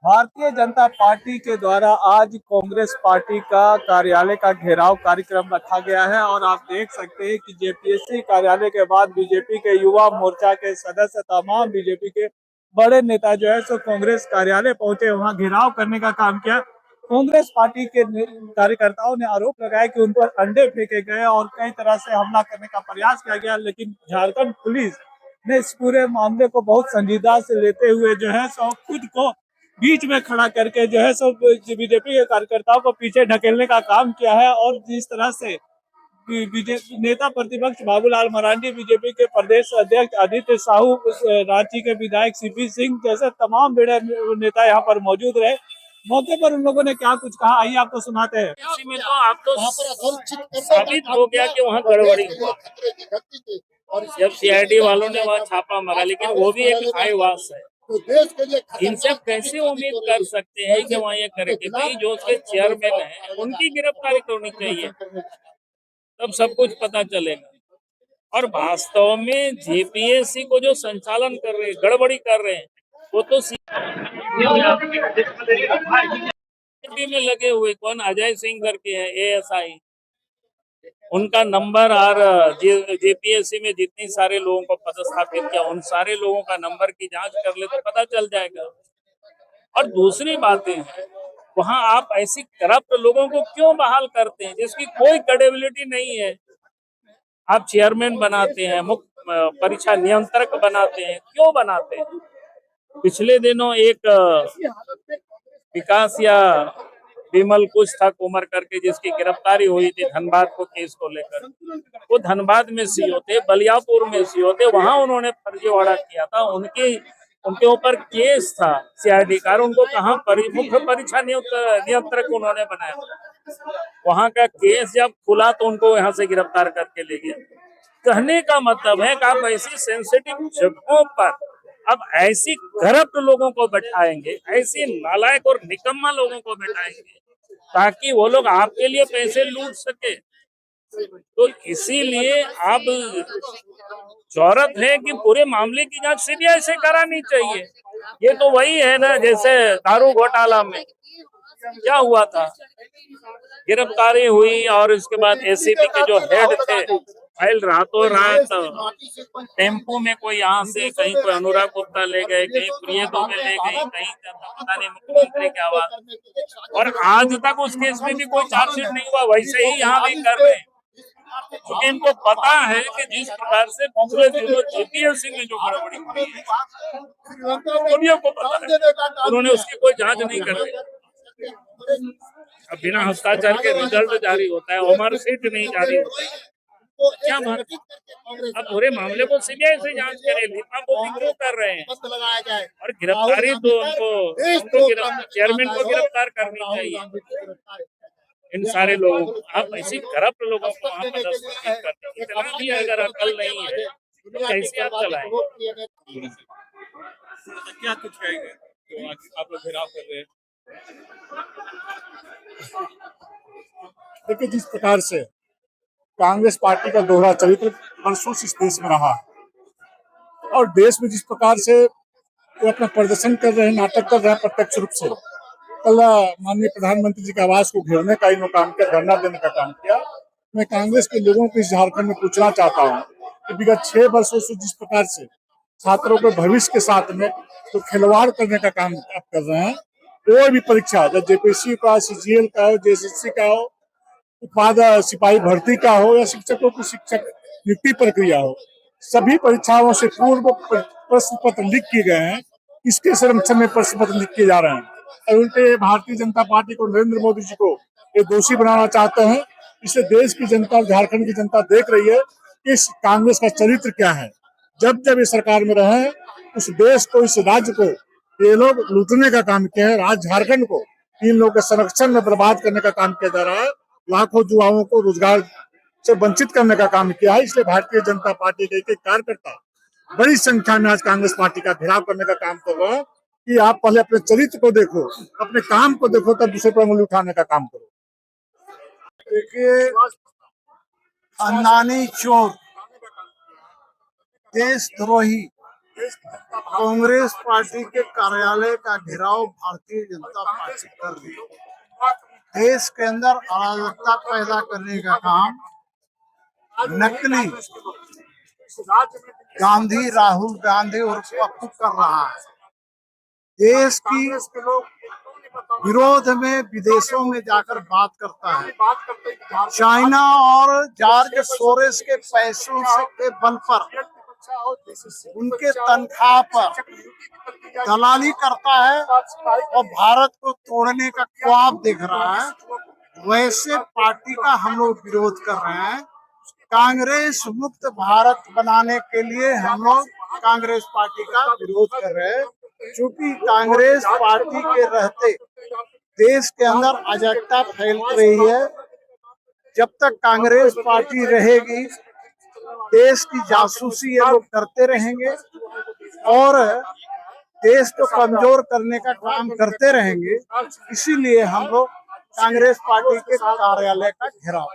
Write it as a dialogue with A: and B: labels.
A: Bharatiya Janata party के द्वारा आज कांग्रेस पार्टी का कार्यालय का घेराव कार्यक्रम रखा गया है और आप देख सकते हैं कि जेपीएससी कार्यालय के बाद बीजेपी के युवा मोर्चा के सदस्य, तमाम बीजेपी के बड़े नेता जो है सो कांग्रेस कार्यालय पहुंचे, वहां घेराव करने का काम किया। कांग्रेस पार्टी के कार्यकर्ताओं ने आरोप लगाया कि उन पर अंडे फेंके गए और कई तरह से हमला करने का प्रयास किया गया, लेकिन झारखंड पुलिस ने इस पूरे मामले को बहुत संजीदा से लेते हुए जो है सो खुद को बीच में खड़ा करके जो है सब बीजेपी के कार्यकर्ताओं को पीछे ढकेलने का काम किया है। और जिस तरह से बीजेपी नेता प्रतिपक्ष बाबूलाल मरांडी, बीजेपी के प्रदेश अध्यक्ष आदित्य साहू, रांची के विधायक सीपी सिंह जैसे तमाम बड़े नेता यहाँ पर मौजूद रहे। मौके पर उन लोगों ने क्या कुछ कहा, आइए आपको सुनाते हैं।
B: इसी में तो आप तो साबित हो गया कि वहाँ गड़बड़ी हुआ जब सीआईडी वालों ने वहाँ छापा मारा, लेकिन वो भी एक आईवास है। इनसे कैसे उम्मीद कर सकते हैं कि वहाँ ये करेंगे? भाई जो उसके चेयरमैन है उनकी गिरफ्तारी होनी चाहिए, तब सब कुछ पता चलेगा। और वास्तव में जेपीएससी को जो संचालन कर रहे हैं, गड़बड़ी कर रहे हैं, वो तो में लगे हुए कौन अजय सिंह करके है एएसआई, उनका नंबर और जेपीएससी में जितने सारे लोगों को पदस्थापित किया उन सारे लोगों का नंबर की जांच कर ले तो पता चल जाएगा। और दूसरी बातें हैं, वहां आप ऐसी करप्ट लोगों को क्यों बहाल करते हैं जिसकी कोई क्रेडिबिलिटी नहीं है? आप चेयरमैन बनाते हैं, मुख्य परीक्षा नियंत्रक बनाते हैं, क्यों बनाते हैं? पिछले दिनों एक विकास या विमल कुछ था कुमार करके जिसकी गिरफ्तारी हुई थी धनबाद को केस को लेकर, वो धनबाद में सीओ थे, बलियापुर में सीओ थे, वहां उन्होंने फर्जीवाड़ा किया था, उनके ऊपर केस था सीआईडी का, उनको कहाँ मुख्य परीक्षा नियंत्रक उन्होंने बनाया। वहां का केस जब खुला तो उनको यहाँ से गिरफ्तार करके ले गया। कहने का मतलब है कि आप ऐसी सेंसिटिव जगहों पर अब ऐसी करप्ट लोगों को बैठाएंगे, ऐसी नालायक और निकम्मा लोगों को बैठाएंगे ताकि वो लोग आपके लिए पैसे लूट सके। तो इसीलिए अब जरूरत है कि पूरे मामले की जांच सीबीआई से करानी चाहिए। ये तो वही है ना, जैसे दारू घोटाला में क्या हुआ था, गिरफ्तारी हुई और उसके बाद एसीबी के जो हेड थे, फाइल रातों रात टेम्पो में कोई यहाँ से कहीं कोई अनुराग गुप्ता ले गए, कहीं प्रिय दुबे ले गई, कहीं पता नहीं मुख्यमंत्री की आवाज। और आज तक उस केस में भी कोई चार्जशीट नहीं हुआ, वैसे ही यहाँ भी कर रहे हैं क्योंकि इनको पता है कि जिस प्रकार से पिछले दिनों जेपीएससी में जो गड़बड़ी हुई है दुनिया को पता है, उन्होंने उसकी कोई जांच नहीं कर रही। अब बिना हस्ताक्षर के रिजल्ट जारी होता है, मार्कशीट नहीं जारी होता है, क्या बात? अब पूरे मामले को सीबीआई से जांच करें, लिपापोती क्यों कर रहे हैं? और गिरफ्तारी तो उनको चेयरमैन को गिरफ्तार करनी चाहिए। इन सारे लोगों को आप ऐसी करप्ट लोगों को वहाँ पदस्थापित करते हैं, इतना भी अगर अकल नहीं है तो कैसे आप चलाएंगे?
A: क्या कुछ कहेंगे तो आज आप लोग घेराव कर रहे हैं?
C: देखिए, जिस प्रकार से कांग्रेस पार्टी का दोहरा चरित्र वर्षों से इस देश में रहा और देश में जिस प्रकार से वो अपना प्रदर्शन कर रहे हैं, नाटक कर रहे हैं प्रत्यक्ष रूप से, कल माननीय प्रधानमंत्री जी के आवास को घेरने का इन्होंने काम किया, धरना देने का काम किया। मैं कांग्रेस के लोगों को इस झारखंड में पूछना चाहता हूँ कि विगत 6 वर्षों से जिस प्रकार से छात्रों के भविष्य के साथ में तो खिलवाड़ करने का काम आप कर रहे हैं, कोई भी परीक्षा जब जेपीएससी का, सीजीएल का हो, जेएसएससी का हो, उत्पाद सिपाही भर्ती का हो या शिक्षकों की शिक्षक नियुक्ति प्रक्रिया हो, सभी परीक्षाओं से पूर्व प्रश्न पत्र लीक किए गए हैं। इसके संरक्षण में प्रश्न पत्र लीक किए जा रहे हैं और उल्टे भारतीय जनता पार्टी को, नरेंद्र मोदी जी को ये दोषी बनाना चाहते हैं। इसे देश की जनता और झारखंड की जनता देख रही है कि इस कांग्रेस का चरित्र क्या है। जब जब ये सरकार में रहे उस देश को, इस राज्य को ये लोग लूटने का काम किया है। राज्य झारखंड को इन लोगों के संरक्षण में बर्बाद करने का काम किया जा रहा है। लाखों युवाओं को रोजगार से वंचित करने का काम किया है। इसलिए भारतीय जनता पार्टी के एक कार्यकर्ता बड़ी संख्या में आज कांग्रेस पार्टी का घेराव करने का काम कर रहे हैं कि आप पहले अपने चरित्र को देखो, अपने काम को देखो, तब दूसरे पर उंगली उठाने का काम करो।
D: देखिए, खानदानी चोर, देशद्रोही कांग्रेस पार्टी के कार्यालय का घेराव भारतीय जनता पार्टी कर रही है। देश के अंदर अराजकता पैदा करने का काम नकली गांधी राहुल गांधी और पप्पू कर रहा है। देश की विरोध में विदेशों में जाकर बात करता है। चाइना और जॉर्ज सोरेस के पैसों से के बल पर उनके तनख्वाह पर दलाली करता है और भारत को तोड़ने का ख्वाब देख रहा है। वैसे पार्टी का हम लोग विरोध कर रहे हैं। कांग्रेस मुक्त भारत बनाने के लिए हम लोग कांग्रेस पार्टी का विरोध कर रहे हैं, क्योंकि कांग्रेस पार्टी के रहते देश के अंदर अराजकता फैल रही है। जब तक कांग्रेस पार्टी रहेगी, देश की जासूसी ये लोग करते रहेंगे और देश को कमजोर करने का काम करते रहेंगे। इसीलिए हम लोग कांग्रेस पार्टी के कार्यालय का घेराव